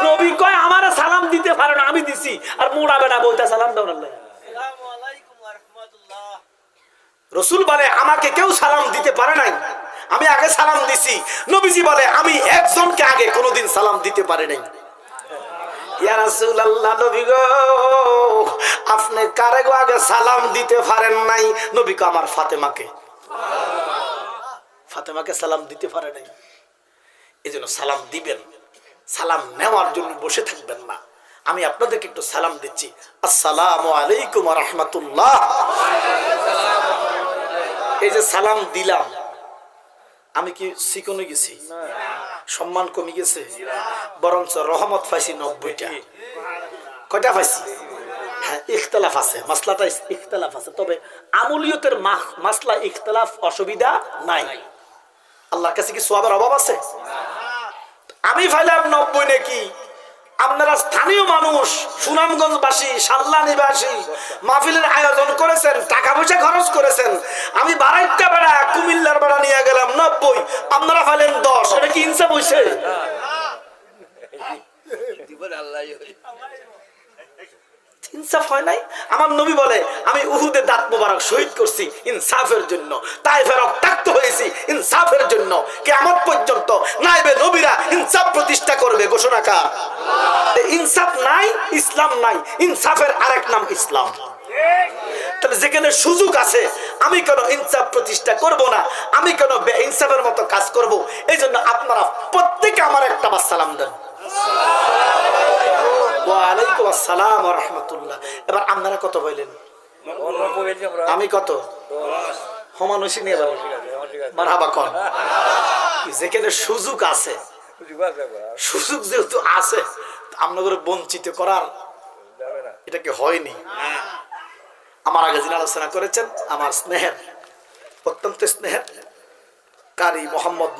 নবী কয় আমারে সালাম দিতে পারে না, আমি দিছি। আর মোড়া বেটা বইটা সালাম দাও না। রসুল বলে আমাকে কেউ সালাম দিতে পারে নাই, আমি আগে সালাম দিছি। নবীজি বলে আমি একজনকে আগে কোনোদিন সালাম দিতে পারি নাই। ইয়া রাসূলুল্লাহ, নবী গো আপনি কারে গো আগে সালাম দিতে পারেন নাই? নবী কো আমার ফাতেমাকে। ফাতেমাকে সালাম দিতে পারে নাই। এজন্য সালাম দিবেন, সালাম নেওয়ার জন্য বসে থাকবেন না। আমি আপনাদেরকে একটু সালাম দিচ্ছি। আসসালামু আলাইকুম ওয়া রাহমাতুল্লাহ। এই যে সালাম দিলাম, আমি কি চিকনে গেছি? সম্মান কমে গেছে? বরঞ্চ রহমত পাইছি 90টা। কয়টা পাইছি? হ্যাঁ, ইখতিলাফ আছে, মাসলাটা ইখতিলাফ আছে, তবে আমলিয়তের মাসলা ইখতিলাফ অসুবিধা নাই। আল্লাহর কাছে কি সওয়াবের অভাব আছে? আমি পাইলাম 90 নাকি? আপনারা স্থানীয় মানুষ, সুনামগঞ্জবাসী, সাল্লানিবাসী, মাহফিলের আয়োজন করেছেন, টাকা পয়সা খরচ করেছেন। আমি বারাইট্টা বেড়া, কুমিল্লার বেড়া নিয়ে গেলাম 90, আপনারা পাইলেন 10। এটা কি ইনসাফ হইছে? ইনসাফ হয় নাই। আমার নবী বলে আমি উহুদে দাঁত মোবারক শহীদ করছি ইনসাফের জন্য, তাইফে রক্তাক্ত হয়েছি ইনসাফের জন্য। কিয়ামত পর্যন্ত নাইবে নবীরা ইনসাফ প্রতিষ্ঠা করবে। ঘোষণা কার? ইনসাফ নাই, ইসলাম নাই। ইনসাফের আরেক নাম ইসলাম। তাহলে যেখানে সুযোগ আছে আমি কেন ইনসাফ প্রতিষ্ঠা করব না? আমি কেন বেইনসাফের মতো কাজ করব? এই জন্য আপনারা প্রত্যেকে আমার একটা বার সালাম দেন। ওয়ালাইকুম আসসালাম ওয়া রাহমাতুল্লাহ। এবার আপনারা কত বলেন? আমি কত? সমান হইছি নি? এবার মারহাবা কোন। যেখানে সুযোগ আছে, সুযোগ যেহেতু আছে, আপনাদের বঞ্চিত করার এটা কি হয়নি? আমার আগে যিনি আলোচনা করেছেন, আমার স্নেহের, অত্যন্ত স্নেহের কারি মোহাম্মদ